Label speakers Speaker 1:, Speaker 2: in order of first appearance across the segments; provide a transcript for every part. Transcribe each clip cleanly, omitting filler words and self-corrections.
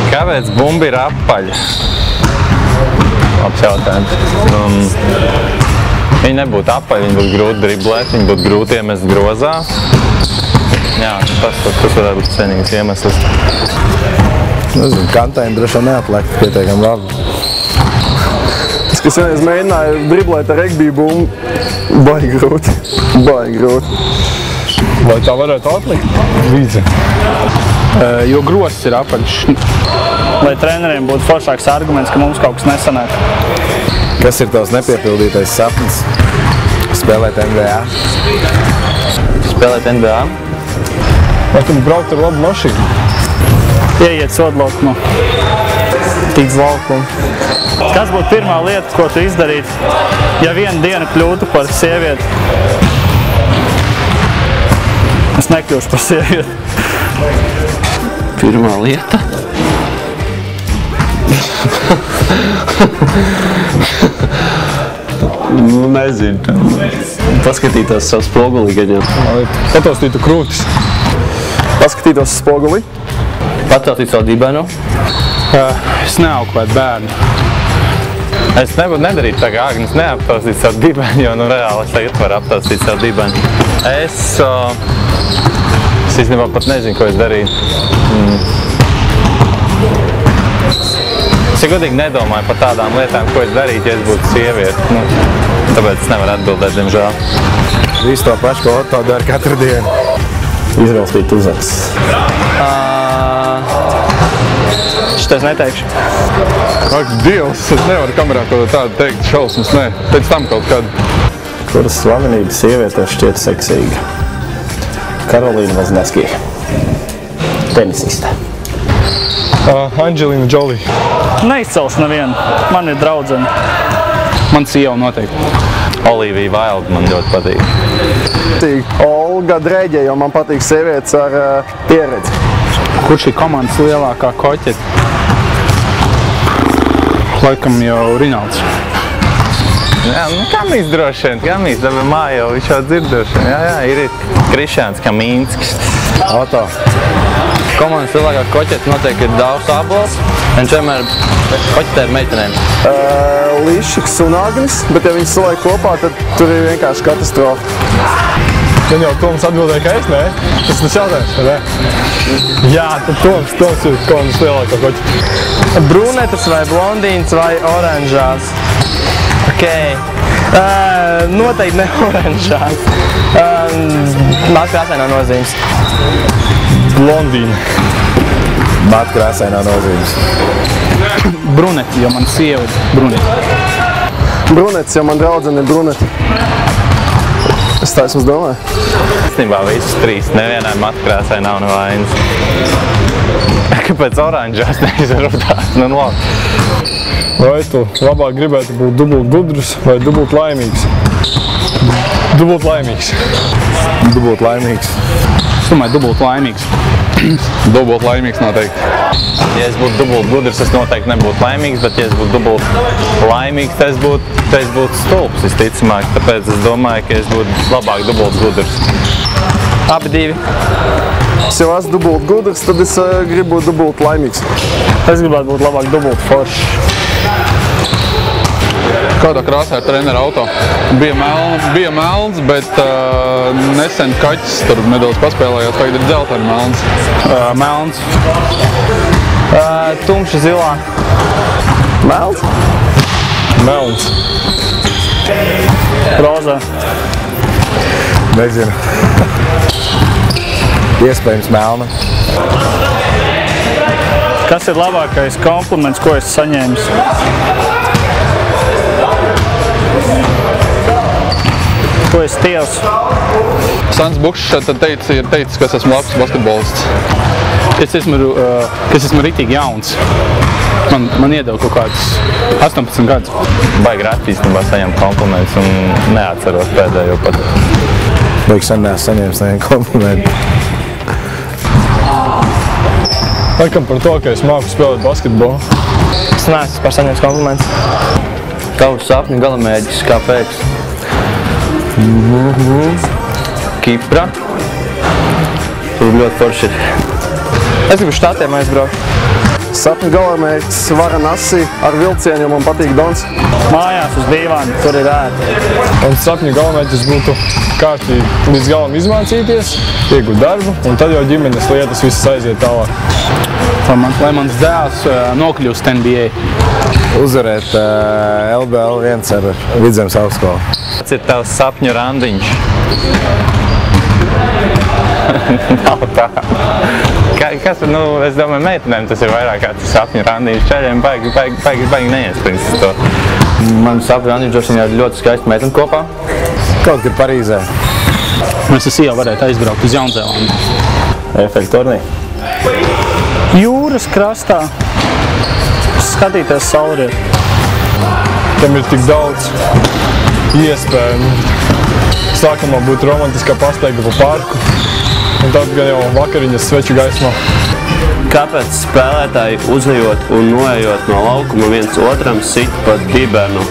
Speaker 1: Kāpēc bumba ir apaļa? Labs jautājums. Viņa nebūtu apaļa, viņa būtu grūti driblēt, viņa būtu grūti iemest grozā. Jā, tas varētu būt cienīgs iemesls.
Speaker 2: Nezinu, kantaini droši neatliek pietiekami labi.
Speaker 3: Tas, kas vienreiz mēģināja driblēt ar regbiju bumbu, baigi grūti.
Speaker 4: Vai tā varētu atlikt? Vīzi. Jo grozs ir apaļš.
Speaker 5: Lai treneriem būtu foršāks arguments, ka mums kaut kas nesanāk.
Speaker 2: Kas ir tavs nepiepildītais sapnis? Spēlēt NBA?
Speaker 1: Spēlēt NBA?
Speaker 4: Vai tu braukt ar labu mašīnu?
Speaker 5: Ieiet sodlaukumā. Tikt uz laukumu. Kas būtu pirmā lieta, ko tu izdarītu, ja viena diena kļūtu par sievieti? Es nekļūšu par sievieti.
Speaker 1: Pirmā lieta? Nezinu. Paskatītos savu spoguli, gan jau.
Speaker 4: Pataustītu krūtis.
Speaker 3: Paskatītos spoguli.
Speaker 1: Paceltīt savu dibenu.
Speaker 4: Es neauklētu bērnu.
Speaker 1: Es nebūtu nedarīt tā, kā Agnes neaptaustīt savu dibenu, jo reāli es tagad varu aptaustīt savu dibenu. Es īstenībā pat nezinu, ko es darīju. Es godīgi nedomāju par tādām lietām, ko es darītu, ja es būtu sieviete. Tāpēc es nevaru atbildēt, diemžēl.
Speaker 2: Visu to pašu, ko Otto dara katru dienu.
Speaker 1: Izraustīt uzacis.
Speaker 5: Šitais neteikšu.
Speaker 4: Ak, Dievs, es nevaru kamerā kaut tādu teikt šausmas, nē. Pēc tam kaut kādu.
Speaker 1: Kuras slavenība sievietē šķiet seksīga? Karolīna Vozniacka. Tenisiste.
Speaker 4: Angelina Jolie.
Speaker 5: Neizcelšu nevienu. Man ir draudzene.
Speaker 4: Man sieva noteikti.
Speaker 1: Olivija Wilde man ļoti patīk.
Speaker 3: Olga Dreģe, jo man patīk sievietes ar pieredzi.
Speaker 4: Kurš ir komandas lielākā koķete? Laikam jau Rinalds.
Speaker 1: Jā, Kamīs droši vien. Kamīs, dabē mājā, viņš jau dzird droši vien. Jā, ir Krišāns Kamīnskis.
Speaker 2: Otto.
Speaker 1: Komandas lielākā koķete noteikti ir Dāvs Ābols. Viņš vienmēr koķetē ar meitenēm.
Speaker 3: Lišiks un Agnis, bet ja viņi saliek kopā, tad tur ir vienkārši katastrofa.
Speaker 4: Gan jau Toms atbildēja, ka es, nē? Tas tas jautājums, vai ne? Jā, tad Toms ir komandas lielākā koķete.
Speaker 5: Brunetas vai blondīns vai oranžās?
Speaker 6: Okay.
Speaker 5: Noteikti ne oranžās.
Speaker 6: Māte krāsainā nozīmes.
Speaker 4: Blondīna.
Speaker 2: Māte krāsainā nozīmes.
Speaker 5: Bruneti, jo man sieva ir bruneti.
Speaker 3: Brunetis, jo man draudzene ir bruneti. Es tā esmu domāju.
Speaker 1: Īstenībā visus trīs, nevienai matkrāsai nav nevainas. Kāpēc oranžās neizrūtās? Nu, labi.
Speaker 4: Vai tu labāk gribētu būt dubult gudrs vai dubult laimīgs? Dubult laimīgs.
Speaker 2: Dubult laimīgs.
Speaker 5: Es domāju, dubult laimīgs.
Speaker 4: Dubult laimīgs noteikti.
Speaker 1: Ja es būtu dubult gudrs, es noteikti nebūtu laimīgs, bet ja es būtu dubult laimīgs, tad es būtu stulbs, visticamāk. Tāpēc es domāju, ka es būtu labāk dubult gudrs.
Speaker 6: Abi divi.
Speaker 3: Es jau esmu dubult gudrs, tad es gribu būt dubult laimīgs.
Speaker 5: Es gribētu būt labāk dubult foršs.
Speaker 4: Kādā krāsā ir trenera auto? Bija melns, bet nesen kaķis tur nedaudz paspēlējās, tagad ir dzelteni melns.
Speaker 5: Melns.
Speaker 6: Tumša zilā.
Speaker 3: Melns?
Speaker 4: Melns.
Speaker 5: Rozā.
Speaker 2: Nezinu. Iespējams melna.
Speaker 5: Kas ir labākais kompliments, ko esi saņēmis? Ko esi tievs?
Speaker 4: Sants Bukšs ir teicis, ka es esmu labs basketbolists.
Speaker 5: Es esmu ritīgi jauns. Man iedeva kaut kādus 18 gadus.
Speaker 1: Baigi reti īstenībā saņemt komplimentus un neatceros pēdējo pat.
Speaker 2: Baigi sen neesmu saņēmis nevienu komplimentu.
Speaker 4: Laikam par to, ka es māku spēlēt basketbolu.
Speaker 6: Es neesmu par saņemts kompliments.
Speaker 1: Tavs sapņu galamērķis, kāpēc? Kipra. Tur ļoti forši.
Speaker 6: Es gribu štatiem aizbraukt.
Speaker 3: Sapņu galamērķis Varanasi ar vilcienu, jo man patīk Dons.
Speaker 5: Mājās uz dīvāna, tur ir ēta.
Speaker 7: Un sapņu galamērķis būtu kārtīgi līdz galam izmācīties, iegūt darbu, un tad jau ģimenes lietas visas aiziet tālāk.
Speaker 4: Lai mans dēls nokļūst NBA.
Speaker 2: Uzvarēt LBL 1 ar Vidzemes augstskolu.
Speaker 1: Kāds ir tavs sapņu randiņš? Nav tā. Kas, es domāju, meitenēm tas ir vairāk kā tas sapņu randiņš. Čaļiem baigi neiesprinst to.
Speaker 6: Man sapņu randiņš droši vien ir ļoti skaisti meiteni kopā.
Speaker 2: Kaut kur Parīzē.
Speaker 4: Mēs ar Siju varētu aizbraukt uz Jaunzēlandu.
Speaker 2: Efektu turnī.
Speaker 5: Jūras krastā skatīties saulrietu.
Speaker 7: Tam ir tik daudz iespēju. Sākumā būtu romantiskā pastaiga pa parku, un tad gan jau vakariņas sveču gaismā.
Speaker 8: Kāpēc spēlētāji uzejot un noejot no laukuma viens otram sit pa dibenu?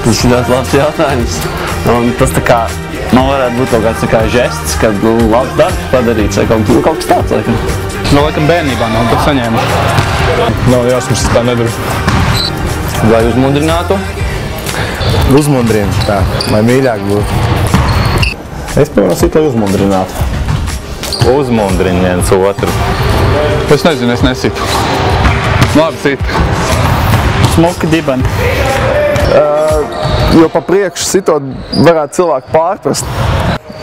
Speaker 8: Tas ir ļoti labs jautājums. Un tas tā kā, varētu būt kaut kāds žests, kad labs darbs padarīts vai kaut kas tāds, laikam.
Speaker 4: Laikam bērnībā nav to saņēmu.
Speaker 7: Nav jāsmas, tā nedaru.
Speaker 6: Vai uzmundrinātu?
Speaker 2: Uzmundrinu, tā, lai mīļāk būtu. Es piemēram sit, lai uzmundrinātu.
Speaker 1: Uzmundrini viens otru.
Speaker 4: Es nezinu, es nesitu. Labi situ.
Speaker 5: Smuki dibeni.
Speaker 3: Jo pa priekšu sitot varētu cilvēku pārprast.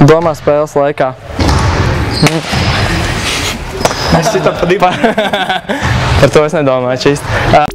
Speaker 6: Domā spēles laikā.
Speaker 5: Es sitam pa dibeni.
Speaker 6: Par to es nedomāju čist.